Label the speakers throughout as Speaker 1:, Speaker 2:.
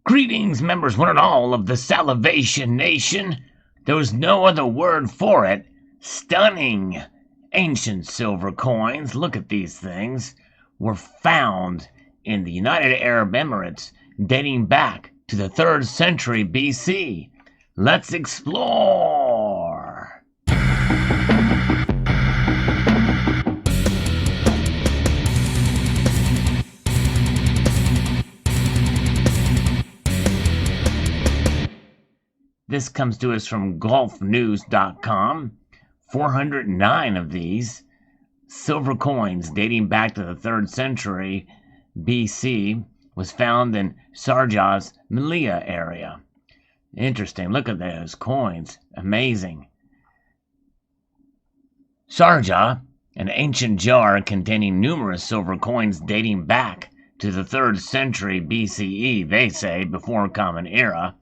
Speaker 1: Greetings, members one and all of the Salivation Nation. There's no other word for it. Stunning ancient silver coins, look at these things, were found in the United Arab Emirates dating back to the 3rd century BC. Let's explore! This comes to us from golfnews.com. 409 of these silver coins dating back to the 3rd century BC was found in Sharjah's Melilla area. Interesting. Look at those coins. Amazing. Sharjah, an ancient jar containing numerous silver coins dating back to the 3rd century BCE, they say, before Common Era.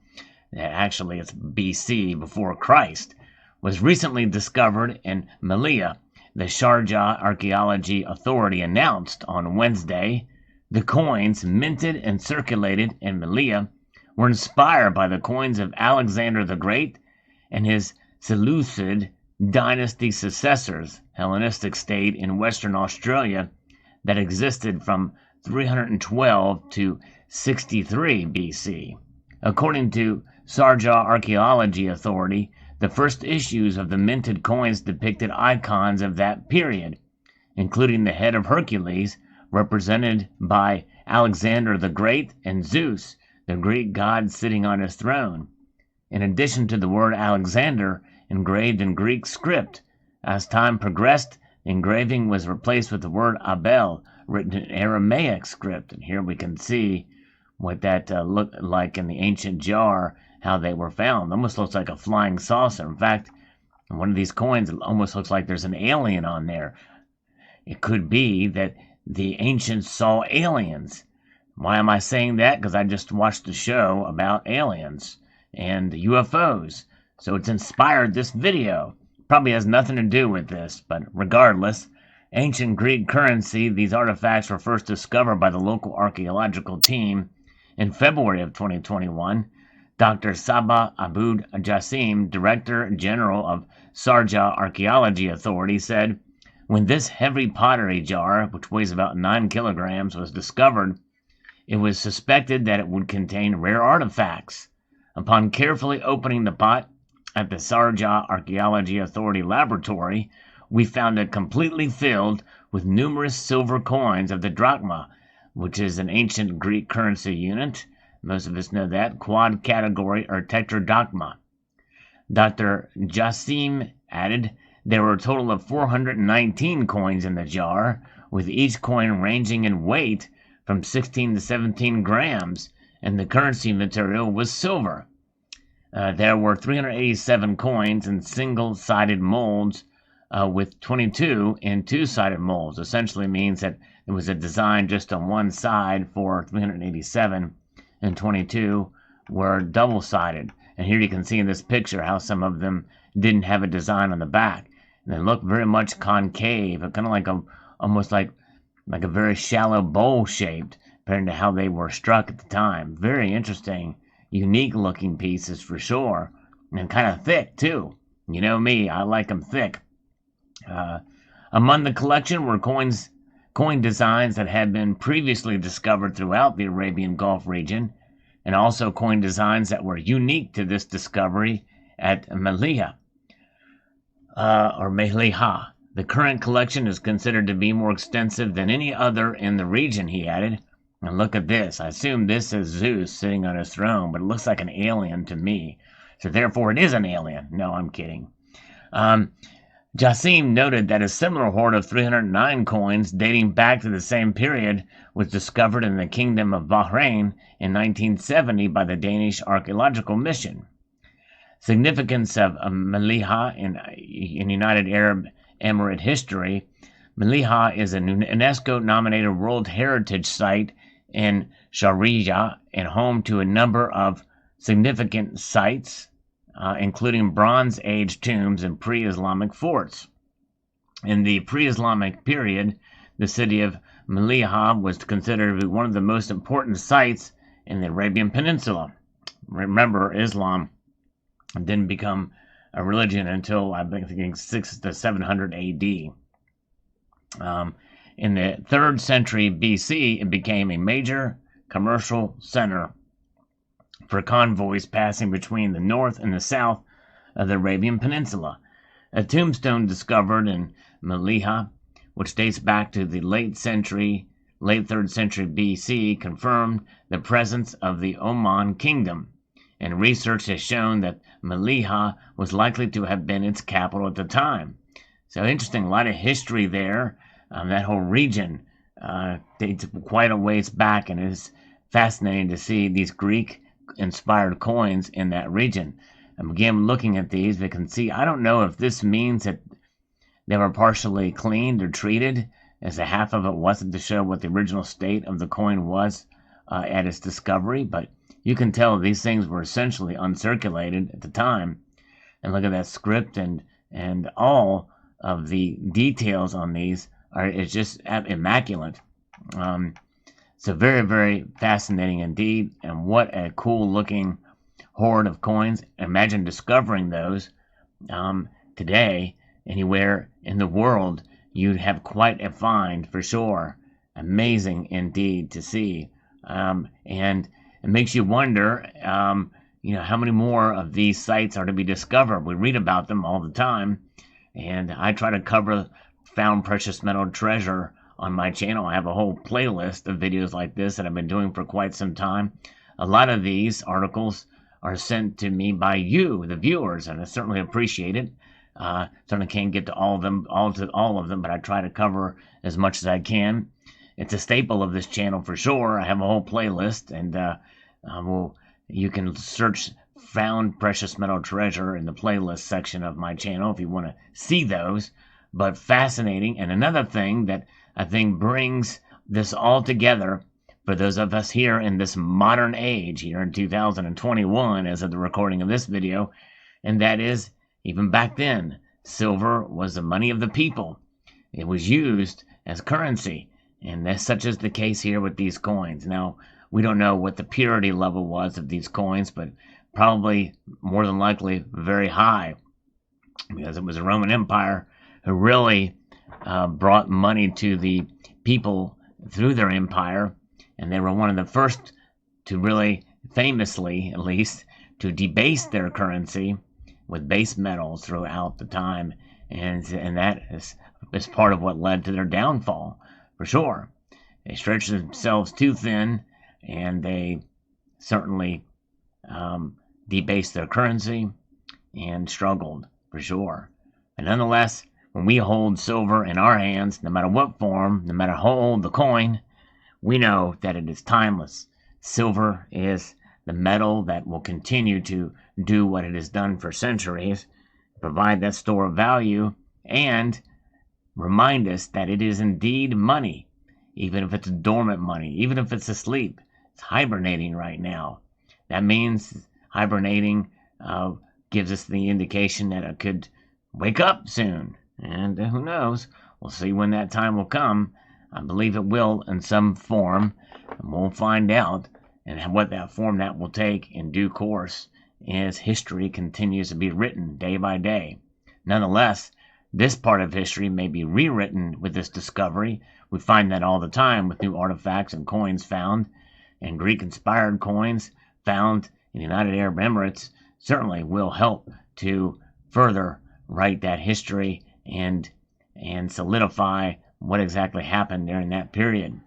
Speaker 1: Actually, it's BC, before Christ, was recently discovered in Melilla. The Sharjah Archaeology Authority announced on Wednesday the coins minted and circulated in Melilla were inspired by the coins of Alexander the Great and his Seleucid dynasty successors, Hellenistic state in Western Australia that existed from 312 to 63 BC. According to Sharjah Archaeology Authority, the first issues of the minted coins depicted icons of that period, including the head of Hercules, represented by Alexander the Great, and Zeus, the Greek god sitting on his throne. In addition to the word Alexander engraved in Greek script, as time progressed, the engraving was replaced with the word Abel, written in Aramaic script. And here we can see what that looked like in the ancient jar, how they were found. Almost looks like a flying saucer. In fact, in one of these coins, it almost looks like there's an alien on there. It could be that the ancients saw aliens. Why am I saying that? Because I just watched a show about aliens and UFOs. So it's inspired this video. Probably has nothing to do with this, but regardless, ancient Greek currency, these artifacts were first discovered by the local archaeological team in February of 2021. Dr. Sabah Abud Jassim, Director General of Sharjah Archaeology Authority, said, when this heavy pottery jar, which weighs about 9 kilograms, was discovered, it was suspected that it would contain rare artifacts. Upon carefully opening the pot at the Sharjah Archaeology Authority laboratory, we found it completely filled with numerous silver coins of the drachma, which is an ancient Greek currency unit. Most of us know that, quad category or tetradrachma. Dr. Jassim added, there were a total of 419 coins in the jar, with each coin ranging in weight from 16 to 17 grams, and the currency material was silver. There were 387 coins in single-sided molds, with 22 in two-sided molds. Essentially means that it was a design just on one side for 387, and 22 were double-sided. And here you can see in this picture how some of them didn't have a design on the back. And they look very much concave, kind of like almost like a very shallow bowl shaped, compared to how they were struck at the time. Very interesting, unique looking pieces for sure, and kind of thick too. You know me, I like them thick. Among the collection were coin designs that had been previously discovered throughout the Arabian Gulf region, and also coin designs that were unique to this discovery at Melilla, or Melilla. The current collection is considered to be more extensive than any other in the region, he added. And look at this. I assume this is Zeus sitting on his throne, but it looks like an alien to me. So therefore it is an alien. No, I'm kidding. Jassim noted that a similar hoard of 309 coins dating back to the same period was discovered in the Kingdom of Bahrain in 1970 by the Danish Archaeological Mission. Significance of Melilla in United Arab Emirate history. Melilla is a UNESCO-nominated World Heritage Site in Sharjah and home to a number of significant sites, including Bronze Age tombs and pre-Islamic forts. In the pre-Islamic period, the city of Melilla was considered to be one of the most important sites in the Arabian Peninsula. Remember, Islam didn't become a religion until I think 6 to 700 AD. In the 3rd century BC, it became a major commercial center for convoys passing between the north and the south of the Arabian Peninsula. A tombstone discovered in Melilla, which dates back to the late 3rd century BC, confirmed the presence of the Oman Kingdom, and research has shown that Melilla was likely to have been its capital at the time. So interesting, a lot of history there. That whole region dates quite a ways back, and it's fascinating to see these Greek-inspired coins in that region. And again, looking at these, we can see, I don't know if this means that they were partially cleaned or treated, as a half of it wasn't to show what the original state of the coin was at its discovery, but you can tell these things were essentially uncirculated at the time. And look at that script, and all of the details on these is just immaculate. So very, very fascinating indeed, and what a cool looking hoard of coins. Imagine discovering those today anywhere in the world. You'd have quite a find for sure. Amazing indeed to see. And it makes you wonder, how many more of these sites are to be discovered. We read about them all the time, and I try to cover found precious metal treasure on my channel. I have a whole playlist of videos like this that I've been doing for quite some time. A lot of these articles are sent to me by you, the viewers, and I certainly appreciate it. Certainly can't get to all of them, but I try to cover as much as I can. It's a staple of this channel for sure. I have a whole playlist, and you can search found precious metal treasure in the playlist section of my channel if you want to see those. But fascinating, and another thing that I think brings this all together for those of us here in this modern age, here in 2021, as of the recording of this video, and that is, even back then, silver was the money of the people. It was used as currency, and that's such is the case here with these coins. Now, we don't know what the purity level was of these coins, but probably more than likely very high, because it was the Roman Empire who really brought money to the people through their empire, and they were one of the first to really, famously at least, to debase their currency with base metals throughout the time, and that is part of what led to their downfall, for sure. They stretched themselves too thin, and they certainly debased their currency and struggled, for sure. But nonetheless, when we hold silver in our hands, no matter what form, no matter how old the coin, we know that it is timeless. Silver is the metal that will continue to do what it has done for centuries, provide that store of value, and remind us that it is indeed money, even if it's dormant money, even if it's asleep. It's hibernating right now. That means hibernating gives us the indication that it could wake up soon. And who knows? We'll see when that time will come. I believe it will in some form, and we'll find out, and what that form that will take in due course as history continues to be written day by day. Nonetheless, this part of history may be rewritten with this discovery. We find that all the time with new artifacts and coins found, and Greek-inspired coins found in the United Arab Emirates certainly will help to further write that history and solidify what exactly happened during that period.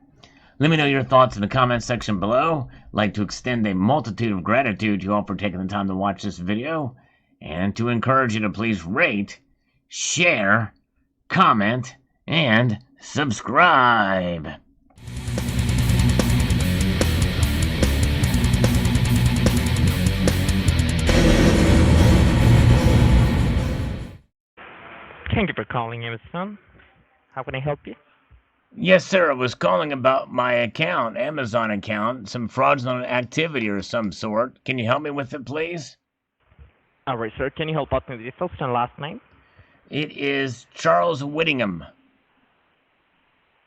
Speaker 1: Let me know your thoughts in the comments section below. I'd like to extend a multitude of gratitude to you all for taking the time to watch this video, and to encourage you to please rate, share, comment, and subscribe.
Speaker 2: Thank you for calling Amazon. How can I help you?
Speaker 1: Yes, sir. I was calling about my account, Amazon account, some fraudulent activity or some sort. Can you help me with it, please?
Speaker 2: All right, sir. Can you help out with the first and last name?
Speaker 1: It is Charles Whittingham.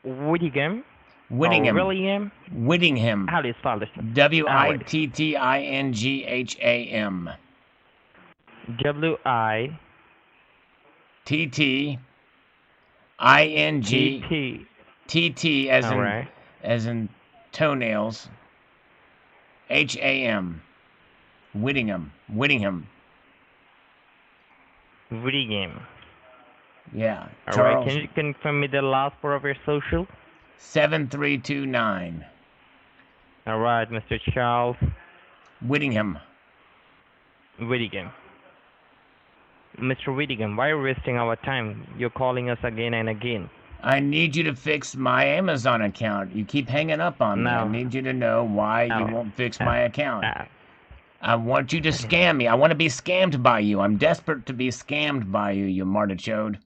Speaker 2: Whittingham.
Speaker 1: Whittingham.
Speaker 2: William?
Speaker 1: Whittingham.
Speaker 2: How do you spell this?
Speaker 1: Wittingham.
Speaker 2: W-I...
Speaker 1: TTING.
Speaker 2: T-T.
Speaker 1: TT as in
Speaker 2: Alright.
Speaker 1: toenails. HAM. Whittingham.
Speaker 2: Whittingham.
Speaker 1: Yeah.
Speaker 2: Alright,
Speaker 1: Charles.
Speaker 2: can you confirm me the last four of your social?
Speaker 1: 7329.
Speaker 2: Alright, Mr. Charles
Speaker 1: Whittingham.
Speaker 2: Whittingham. Mr. Whittingham, why are you wasting our time? You're calling us again and again.
Speaker 1: I need you to fix my Amazon account. You keep hanging up on me.
Speaker 2: No.
Speaker 1: I need you to know why you
Speaker 2: No.
Speaker 1: won't fix my account.
Speaker 2: Uh,
Speaker 1: I want you to scam me. I want to be scammed by you. I'm desperate to be scammed by you, you martichode.